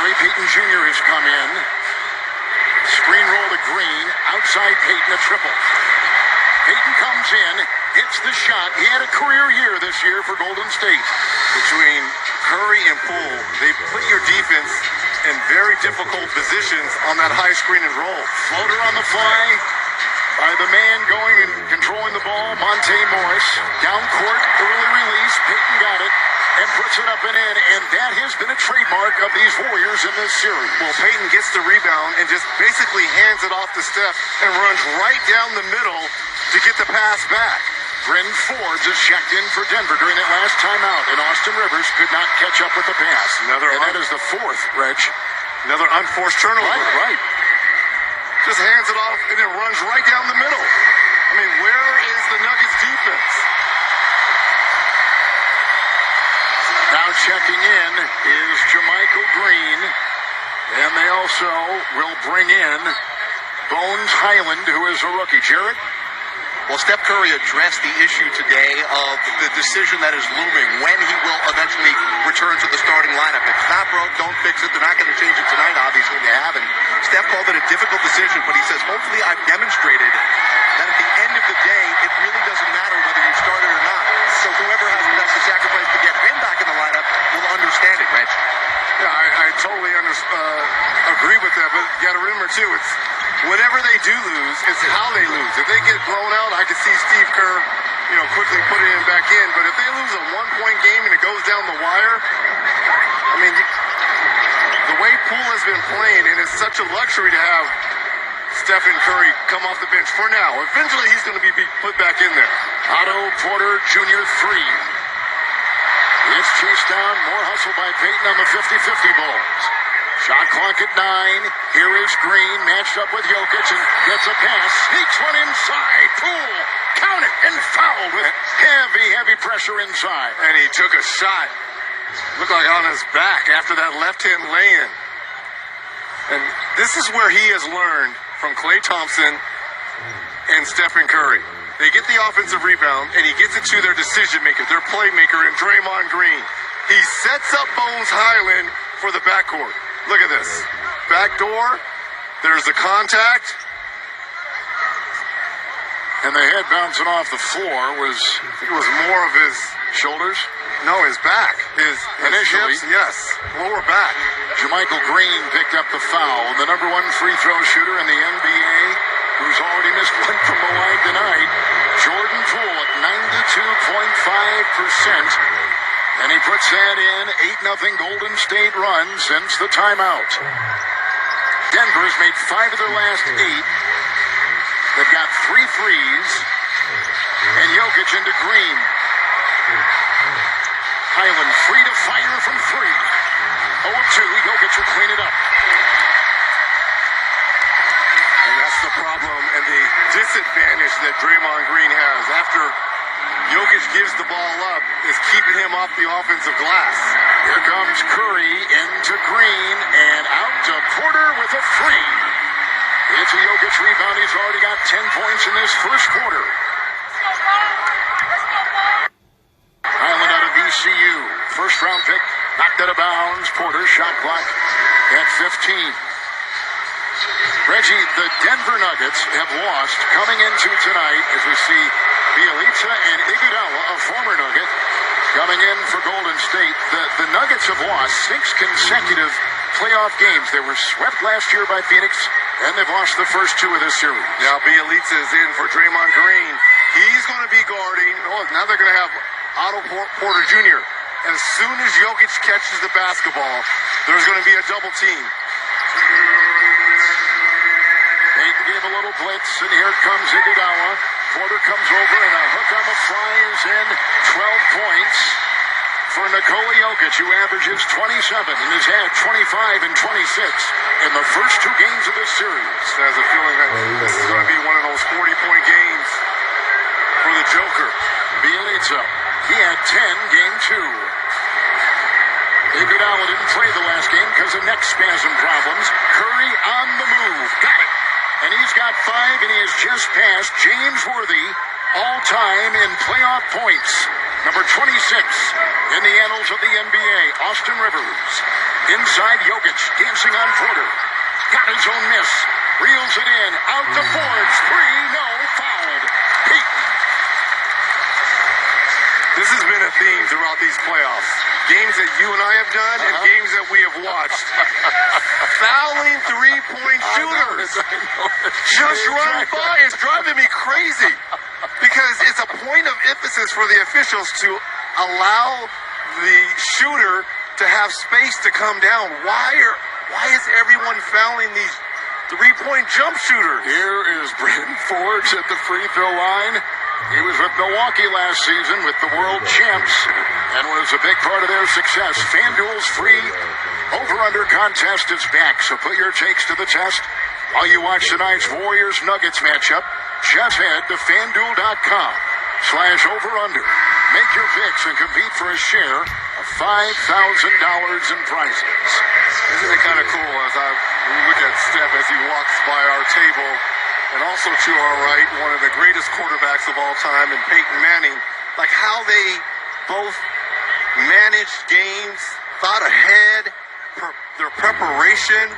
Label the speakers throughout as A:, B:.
A: Gary Payton Jr. has come in. Screen roll to Green. Outside Payton, a triple. Payton comes in, hits the shot. He had a career year this year for Golden State.
B: Between Curry and Poole, they put your defense in very difficult positions on that high screen and roll.
A: Floater on the fly by the man going and controlling the ball, Monte Morris. Down court, early release. Payton got it and puts it up and in, and that has been a trademark of these Warriors in this series.
B: Well, Payton gets the rebound and just basically hands it off to Steph and runs right down the middle to get the pass back.
A: Bryn Forbes is checked in for Denver during that last timeout, and Austin Rivers could not catch up with the pass. And that is the fourth, Reg.
B: Another unforced turnover.
A: Right.
B: Just hands it off and it runs right down the middle. I mean, where is the Nuggets defense?
A: Now checking in is Jermichael Green, and they also will bring in Bones Highland, who is a rookie. Jared?
C: Well, Steph Curry addressed the issue today of the decision that is looming when he will eventually return to the starting lineup. If it's not broke, don't fix it. They're not going to change it tonight, obviously they haven't. Steph called it a difficult decision, but he says, hopefully I've demonstrated that at the end of the day, it really doesn't matter whether you started or not. So whoever has to sacrifice to get him back in the lineup will understand it, Reg.
B: Yeah, I totally agree with that, but you got to remember, too, it's whenever they do lose, it's how they lose. If they get blown out, I could see Steve Kerr, quickly putting it back in. But if they lose a one-point game and it goes down the wire, I mean, the way Poole has been playing, and it's such a luxury to have Stephen Curry come off the bench for now. Eventually, he's going to be put back in there.
A: Otto Porter Jr. 3. It's chased down. More hustle by Payton on the 50-50 Bulls. Shot clock at 9. Here is Green matched up with Jokic and gets a pass. Sneaks one inside. Poole. Count it and fouled with heavy pressure inside.
B: And he took a shot. Looked like on his back after that left-hand lay-in. And this is where he has learned from Klay Thompson and Stephen Curry. They get the offensive rebound, and he gets it to their decision-maker, their playmaker, in Draymond Green. He sets up Bones Highland for the backcourt. Look at this. Back door. There's the contact.
A: And the head bouncing off the floor was,
B: I think it was more of his
A: shoulders.
B: No, his back. His
A: initially,
B: hips, yes, lower back.
A: Jermichael Green picked up the foul. The number one free throw shooter in the NBA, who's already missed one from the line tonight, Jordan Poole at 92.5%. And he puts that in. 8-0 Golden State run since the timeout. Denver's made 5 of their last 8. They've got 3 threes. And Jokic into Green. Highland free to fire from 3. 0-2. Jokic will clean it up.
B: And that's the problem and the disadvantage that Draymond Green has. After Jokic gives the ball up, is keeping him off the offensive glass.
A: Here comes Curry into Green and out to Porter with a 3. It's a Jokic rebound. He's already got 10 points in this first quarter. Highland out of VCU. First round pick, knocked out of bounds. Porter, shot clock at 15. Reggie, the Denver Nuggets have lost coming into tonight as we see Bielitsa and Iguodala, a former Nugget, coming in for Golden State. The Nuggets have lost 6 consecutive playoff games. They were swept last year by Phoenix, and they've lost the first 2 of this series.
B: Now Bielitsa is in for Draymond Green. He's going to be guarding. Oh, now they're going to have Otto Porter Jr. As soon as Jokic catches the basketball, there's going to be a double team.
A: Payton gave a little blitz, and here comes Iguodala. Porter comes over, and a hook on the fly is in. 12 points for Nikola Jokic, who averages 27 and has had 25 and 26 in the first 2 games of this series.
B: Has a feeling that this is going to be one of those 40-point games for the Joker.
A: Bielitsa, he had 10 game 2. Iguodala didn't play the last game because of neck spasm problems. Curry on the move. Got it. And he's got 5, and he has just passed James Worthy all-time in playoff points. Number 26 in the annals of the NBA, Austin Rivers. Inside Jokic, dancing on Porter. Got his own miss. Reels it in. Out to boards. Three, no, fouled. Peyton.
B: This has been a theme throughout these playoffs. Games that you and I have done and games that we have watched. Fouling three-point shooters. Just run by. It's driving me crazy. Because it's a point of emphasis for the officials to allow the shooter to have space to come down. Why is everyone fouling these three-point jump shooters?
A: Here is Bryn Forbes at the free throw line. He was with Milwaukee last season with the world champs and was a big part of their success. FanDuel's free over-under contest is back, so put your takes to the test while you watch tonight's Warriors-Nuggets matchup. Just head to FanDuel.com/over-under. Make your picks and compete for a share of $5,000 in prizes.
B: Isn't it kind of cool as we look at Steph as he walks by our table, and also to our right, one of the greatest quarterbacks of all time, and Peyton Manning, like how they both managed games, thought ahead, their preparation.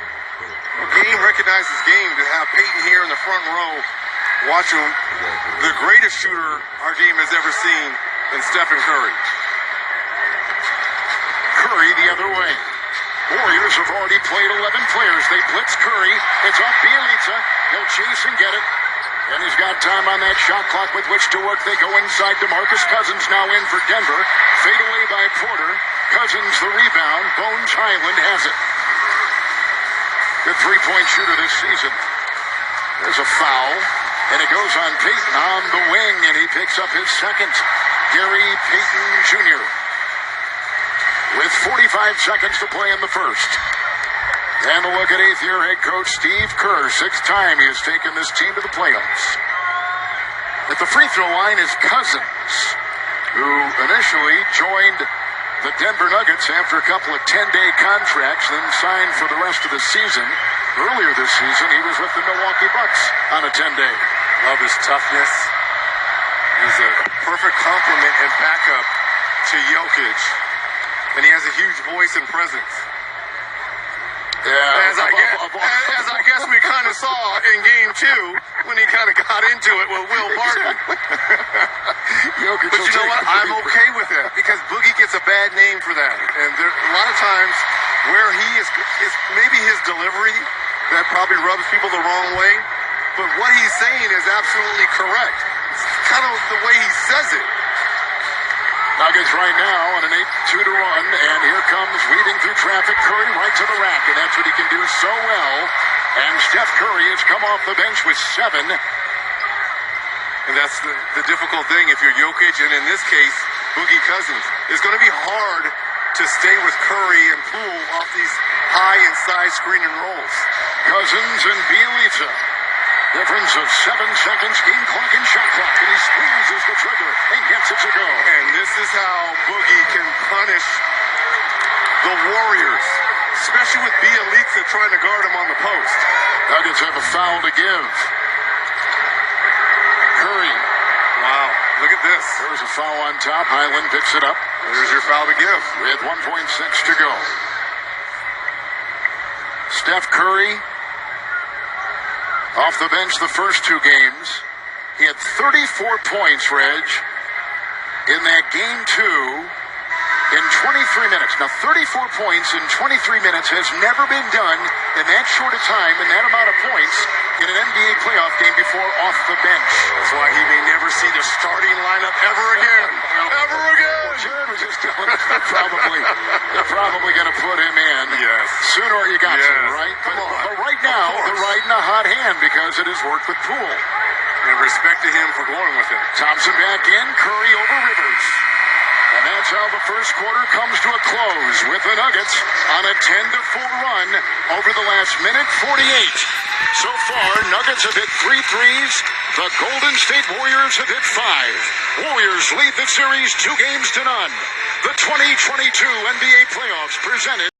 B: Game recognizes game to have Peyton here in the front row watching the greatest shooter our game has ever seen in Stephen Curry.
A: Curry the other way. Warriors have already played 11 players. They blitz Curry. It's off Bielitsa. He'll chase and get it. And he's got time on that shot clock with which to work. They go inside. DeMarcus Cousins now in for Denver. Fade away by Porter. Cousins the rebound. Bones Highland has it. Good three-point shooter this season. There's a foul. And it goes on Peyton on the wing. And he picks up his second. Gary Payton Jr. with 45 seconds to play in the first. And a look at eighth-year head coach Steve Kerr. Sixth time he has taken this team to the playoffs. At the free throw line is Cousins, who initially joined the Denver Nuggets after a couple of 10-day contracts, then signed for the rest of the season. Earlier this season, he was with the Milwaukee Bucks on a 10-day.
B: Love his toughness. He's a perfect complement and backup to Jokic. And he has a huge voice and presence.
A: Yeah,
B: as I guess we kind of saw in game 2 when he kind of got into it with Will Barton.
A: Jokic,
B: but you know what? I'm okay with that because Boogie gets a bad name for that. And there a lot of times where he is maybe his delivery that probably rubs people the wrong way. But what he's saying is absolutely correct. It's kind of the way he says it.
A: Nuggets right now on an 8-2 to run, and here comes weaving through traffic Curry right to the rack, and that's what he can do so well. And Steph Curry has come off the bench with 7.
B: And that's the difficult thing if you're Jokic, and in this case, Boogie Cousins. It's going to be hard to stay with Curry and Poole off these high and side screen and rolls.
A: Cousins and Bielitsa. Difference of 7 seconds, game clock and shot clock, and he squeezes the trigger and gets it to go.
B: And this is how Boogie can punish the Warriors, especially with Bielitsa trying to guard him on the post.
A: Nuggets have a foul to give. Curry.
B: Wow, look at this.
A: There's a foul on top. Highland picks it up.
B: There's your foul to give.
A: With 1.6 to go. Steph Curry off the bench the first 2 games. He had 34 points, Reg, in that game 2 in 23 minutes. Now, 34 points in 23 minutes has never been done in that short a time and that amount of points in an NBA playoff game before off the bench.
B: That's why he may never see the starting lineup ever again. Ever again.
A: Jared was just telling us they're probably going to put him in.
B: Yes.
A: Sooner or you got to, right?
B: Come on.
A: But right now, they're riding a hot hand because it has worked with Poole.
B: And respect to him for going with it.
A: Thompson back in, Curry over Rivers. And that's how the first quarter comes to a close with the Nuggets on a 10-4 run over the last minute 48. So far, Nuggets have hit 3 threes. The Golden State Warriors have hit 5. Warriors lead the series 2-0. The 2022 NBA playoffs presented